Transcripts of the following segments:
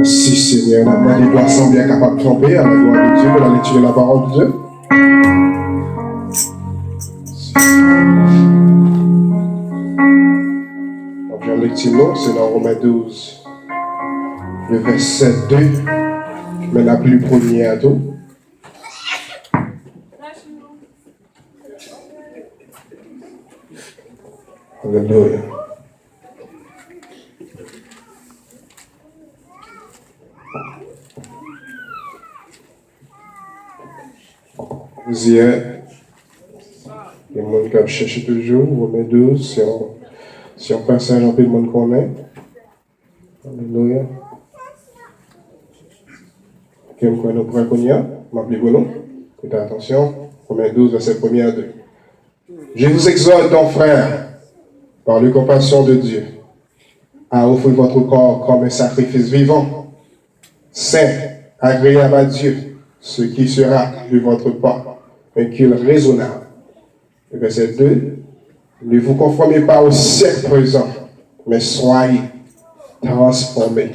Merci Seigneur, maintenant les doigts sont bien capables de tomber à la gloire de Dieu pour la lecture de la parole de Dieu. Donc, la lecture, c'est dans Romains 12, le verset 2, mais la plus première à tout. Alléluia. Vous y êtes. Il y a des gens qui cherchent toujours. Romains 12, c'est un passage un peu de monde qu'on est. Alléluia. Quelqu'un qui nous prend qu'on y a, m'appelez-vous. Faites attention. Romains 12, verset 1er à 2. Je vous exhorte, donc, frères, par la compassion de Dieu, à offrir votre corps comme un sacrifice vivant, saint, agréable à Dieu, ce qui sera de votre part un culte raisonnable. Verset 2. Ne vous conformez pas au siècle présent, mais soyez transformés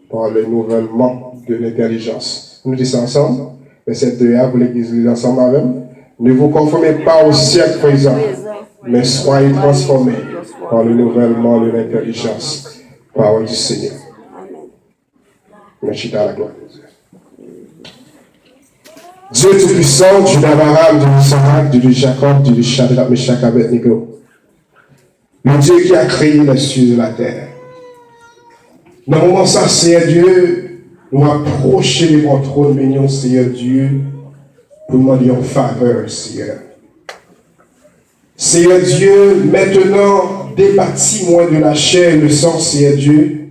par le renouvellement de l'intelligence. Nous disons ensemble, verset 2a, vous l'église ensemble avec. Ne vous conformez pas au siècle présent, mais soyez transformés par le renouvellement de l'intelligence. Parole du Seigneur. Merci à la gloire de Dieu. Dieu Tout-Puissant, Dieu d'Abraham, Dieu d'Isaac, Dieu de Jacob, Dieu de Shadrach, Meshach, Abednego. Le Dieu qui a créé les cieux et la terre. Dans le moment ça, Seigneur Dieu, nous approcher de votre trône, bénions, Seigneur Dieu, pour demander en faveur, Seigneur. Seigneur Dieu, maintenant, débattis-moi de la chair et le sang, Seigneur Dieu,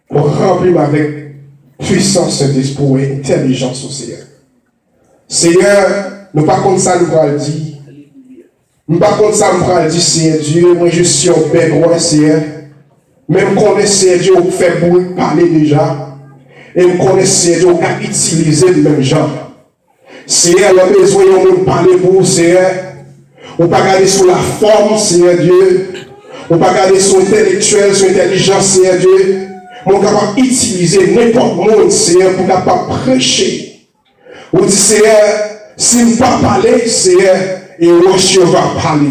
pour remplir avec puissance, Saint-Esprit et intelligence au Seigneur. Seigneur, nous pas comme ça nous va le dire. Nous pas comme ça nous va le dire, Seigneur Dieu, moi je suis au Père droit, Seigneur. Même qu'on est, Seigneur Dieu, on fait bruit parler déjà. Et nous connaissons, Seigneur Dieu, on a utilisé le même genre. Seigneur, on a besoin de parler pour vous, Seigneur. On ne peut pas garder sur la forme, Seigneur Dieu. On ne peut pas garder sur l'intellectuel, sur l'intelligence, Seigneur Dieu. Mais on est capable d'utiliser n'importe monde, Seigneur, pour capable prêcher. On dit, Seigneur, si nous ne pas parler, Seigneur, et Roche va parler.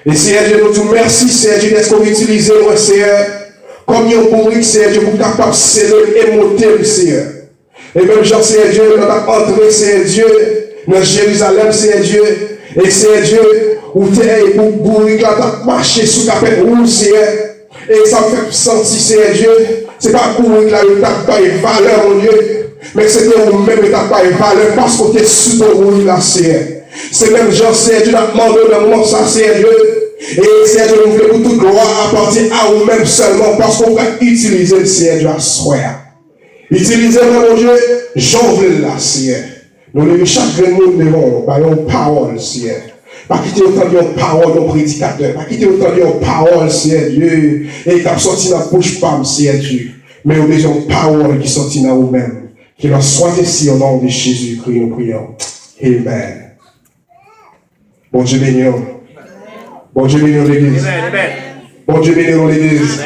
Et Seigneur Dieu, nous disons merci, Seigneur Dieu, d'être qu'on utilise, Seigneur, comme il y a un bourrique, Seigneur Dieu, pour capable de sceller et monter, Seigneur. Et même Jean, Seigneur Dieu, nous avons entré, Seigneur Dieu, dans Jérusalem, Seigneur Dieu, et Seigneur Dieu, où tu es, pour bourrique, là, tu as marché sous la peine rouge, Seigneur. Et ça me fait sentir, Seigneur Dieu, c'est pas bourrique, là, tu n'as pas de valeur, mon Dieu, mais c'est que vous-même, tu n'as pas de valeur, parce que tu es sous ton bourrique, là, Seigneur. C'est même Jean, Seigneur Dieu, a demandé dans le moment ça, Seigneur Dieu. Et Seigneur Dieu, nous voulons pour toute gloire appartient à vous-même seulement parce qu'on va utiliser le Seigneur Dieu à soi. Utilisez-le, mon Dieu, j'en veux là, Seigneur. Nous levons chaque monde devant, par une parole, Seigneur. Pas quitter autant de parole de prédicateur, pas quitter autant de parole, Seigneur Dieu, et qui a sorti dans la bouche femme, Seigneur Dieu. Mais nous avons une parole qui sortit dans vous-même. Qui leur soit ici au nom de Jésus-Christ, nous prions. Amen. Bon Dieu béni. Bon Dieu béni l'église. Bon Dieu béni l'église.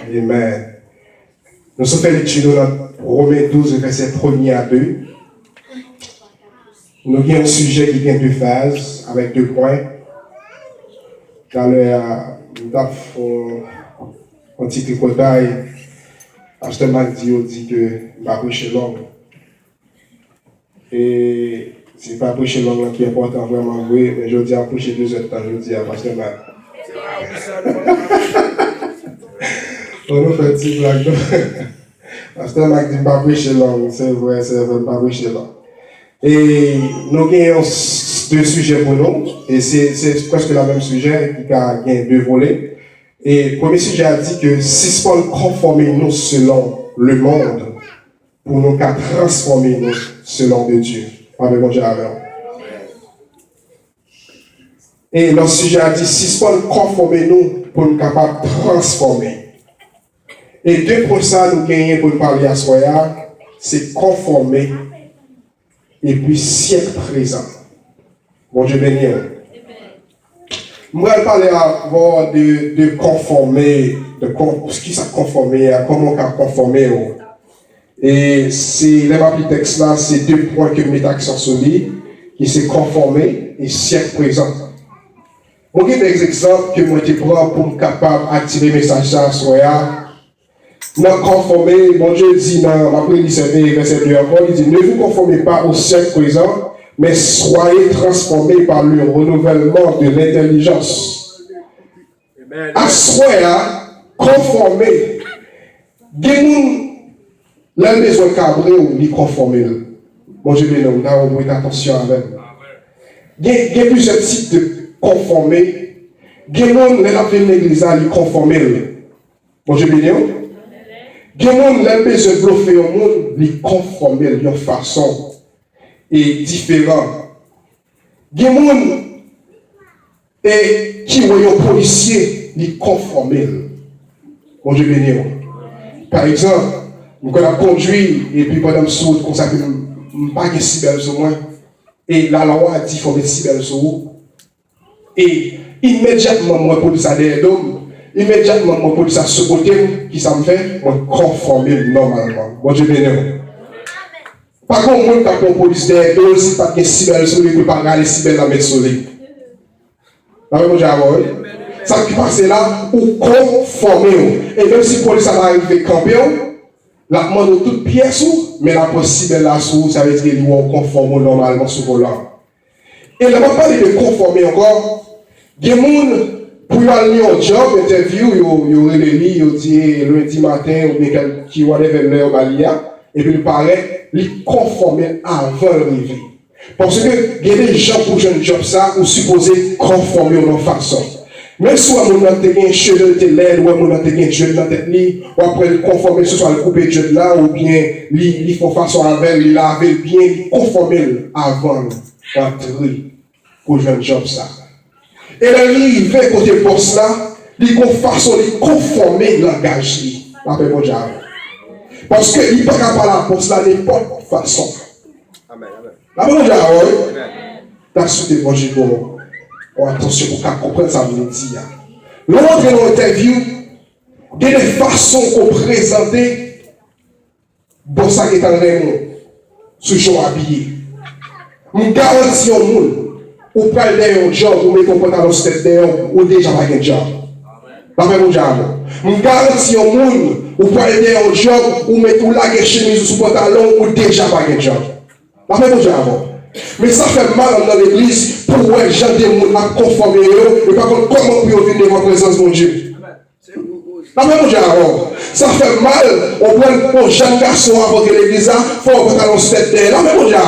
Amen. Nous sommes fait lecture dans Romains 12, verset 1er à 2. Nous avons un sujet qui a deux phases, avec 2 points. Dans le un petit tricotage, Pasteur Mac dit que je vais prêcher l'homme. Et c'est pas prêcher l'homme qui est important vraiment, oui, mais je dis à prêcher 2 heures de temps, je dis à Pasteur Mac. On nous fait une petite blague. Pasteur Mac dit pas prêcher l'homme, c'est vrai, pas prêcher l'homme. Et nous avons 2 sujets pour nous, et c'est presque le même sujet qui a 2 volets. Et le premier sujet a dit que si Paul conformer nous selon le monde, pour nous qu'à transformer nous selon de Dieu. Avec mon Dieu avec. Et le sujet a dit si Paul conformer nous pour nous capables de transformer. Et 2 pour ça nous gagnons pour nous parler à soi, c'est conformer et puis siècle présent. Bon Dieu béni. Je vais parler avant de conformer, de ce qui s'est conformé, comment on a conformé. Et c'est le texte là, c'est 2 points que je mets accent sur lui, qui s'est conformé et siècle présent. On a des exemples que moi je prends pour être capable d'attirer le message à soi. Non conformé, mon Dieu dit dans ma prédiction, verset 2 encore, il dit ne vous conformez pas au siècle présent, mais soyez transformés par le renouvellement de l'intelligence. À soi, conformé. L'un besoin de cabrer ou de conformer. Bon, je vais nous avoir attention avec. Il y a plusieurs types de conformer. Il y a des gens qui ont l'église à lui conformer. Bon, je vais nous. Il y a des gens qui ont besoin de bluffer au monde, lui conformer de façon différente. Il y a des gens qui voient un policier lui conformer. Bon, je vais nous. Par exemple, nous avons conduit et puis pendant que je comme ça, je ne pas de si belle sur moi. Et la loi a dit qu'il faut mettre si belle sur vous. Et immédiatement, moi, pour ça derrière l'homme, immédiatement, moi, pour ça ce côté, qui ça me fait, moi, conformer normalement. Bon Dieu béni. Par contre, moi, quand on police derrière l'homme, si pas de si belle sur lui, je ne peux pas regarder si belle la mettre sur lui. Vous voyez, ça qui passe là, ou conformer. Et même si la police arrive à camper, la demande de toute pièce, mais la possible là sous, ça veut dire qu'il doit conformer normalement sur le volant. Et là, on va parler de conformer encore. Il y a des gens Pour y aller en job, interview, il y aurait les lits, il dit lundi matin, ou bien qui whatever l'heure balia, et puis il paraît, il conformer avant l'arrivée. Parce que, il y a des gens pour un job ça, ou supposé conformer de leur façon. Même si on a un cheveu de l'aide, ou on a un cheveu dans la tête, ou après conformer, ce soit le coupé de jeu là, ou bien il faut façon avec, il laver bien, il conformer avant d'entrer pour un job ça. Et là, il fait côté poste là, il faut façon de conformer le langage. Après mon diable. Parce qu'il ne peut pas parler à la poste là, n'importe façon. Amen. Après mon diable, t'as sauté mon gigot. Oh, attention pour comprendre ça, vous dit. L'autre dans l'interview, il y a des façons qu'on présente bon ça qui est en rayon, ce genre habillé. Je garantis au monde, ou pas d'un job, ou mettez un pantalon sur tête d'ailleurs, ou déjà pas un job. La même job. Je garantis au monde, ou pas d'un job, ou mettez la chemise sur pantalon, ou déjà pas un job. La même job. Mais ça fait mal dans l'église pour les gens des gens à conformer eux, et par contre, comment puis venir devant la présence de mon Dieu. La même job. Ça fait mal, on prend un jeune garçon avant que l'église il faut un pantalon sur tête d'ailleurs. La même job.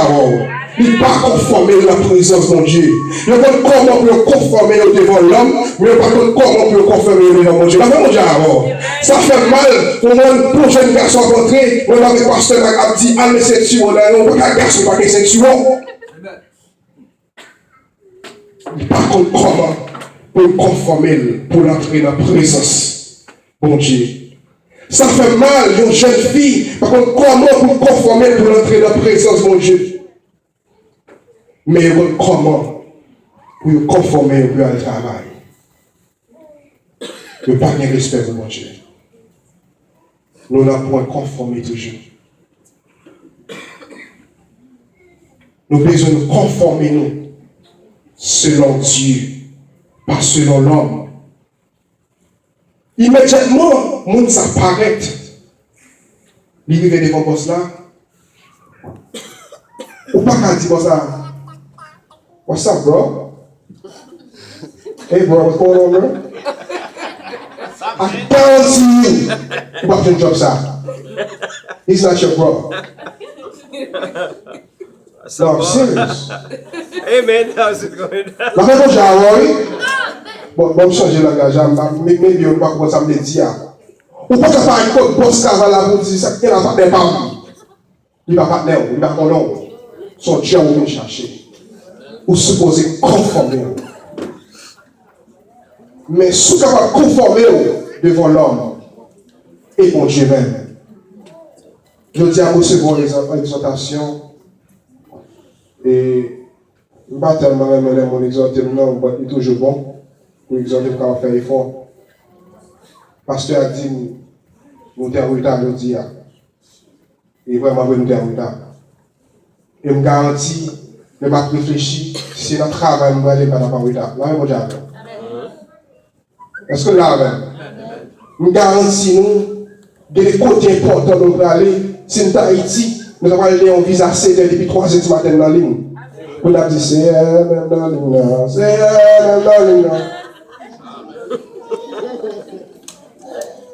Il n'est pas conformé à la présence de Dieu. Il ne peut pas comment peut conformer devant l'homme, mais il ne peut pas comment peut conformer devant Dieu. La même chose. Ça fait mal pour un jeune garçon à rentrer, on va le pasteur a dit, ah, mais c'est sûr, on ne peut pas garçon, pas que c'est sûr. Il ne peut pas comment pour conformer, pour entrer dans la présence de Dieu. Ça fait mal, une jeune fille, par contre, comment pour conformer pour entrer dans la présence de Dieu. Mais comment pour conformer pour aller travail? Ne pas de respect pour mon Dieu. Nous n'avons pas conformer toujours. Nous avons besoin de conformer nous selon Dieu, pas selon l'homme. Immédiatement, le monde s'apparaît. Il arrive devant poste là. Ou pas qu'à dire ça. What's up, bro? Hey, bro, what's going on, bro? I guarantee you, you got your job, sir. He's not your bro. No, I'm serious. Hey, man, how's it going? La même chose, Roy. Bon, changer le langage, maybe on va commencer à me dire. Ou pas que par exemple, boss Kavala vous dit ça, il n'a pas de partenaire. Il n'a pas de partenaire, il n'a pas de nom. Son Dieu vient chercher. Ou supposé conformer. Mais si vous êtes conformer devant l'homme et mon Dieu même, je dis à vous recevoir l'exhortation et je ne vais pas tellement aimer mon exhortation, mais il est toujours bon pour exhorter pour faire effort. Pasteur a dit, nous sommes en retard, je dis, et vraiment, nous sommes en retard. Et je me garantis, je ne vais pas réfléchir, si notre travail ne va pas en retard. Là, je vais est-ce que là, nous garantissons des côtés importants de nous aller, si nous sommes Haïti, nous avons allé en visa C depuis 3 h du matin dans la ligne. On a dit, c'est elle dans la ligne, c'est elle dans la ligne.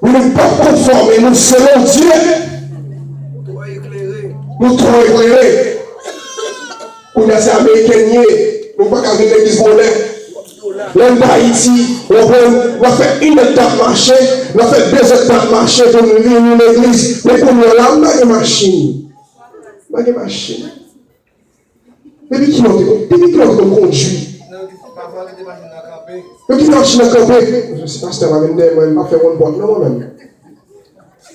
Nous ne sommes pas conformés, nous selon Dieu. Nous trop éclairés. On a ces Américains, nous ne pouvons pas venir l'église bonnet. L'homme d'Haïti, on va faire une étape marché, on va faire 2 étapes marché pour nous venir à l'église. Mais pour nous, là, on a une machine. On a une machine. Depuis qui l'on conduit? Depuis qui l'on machine à camper? Je suis pasteur, je vais pas faire une bonne, non, moi-même.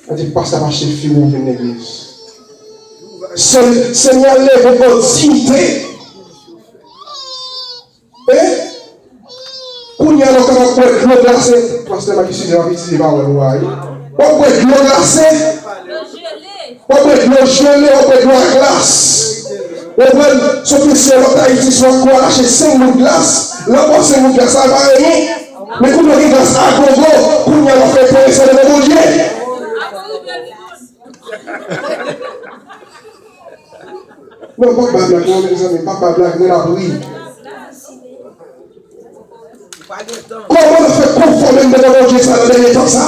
Je dis, pasteur, va chez le fil pour venir à l'église. Seigneur, lève votre dignité. Quand il y a un l'eau glacée, pasteur m'a dit que c'est pas un roi. On peut être l'eau glacée, on peut être l'eau gelée, on peut être l'eau à glace. On peut s'officier l'autre Haïti soit quoi, lâcher 5 mots de glace. Là, pour 5 mots de glace, ça va rien. Mais quand on a glace à Congo, quand il y a un fait pour essayer de mon Dieu. Non, pas de blague, mes amis, pas de blague, mais la bruit. Comment on fait même devant Dieu ça dans le dernier temps ça.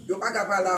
Yo pa ka pala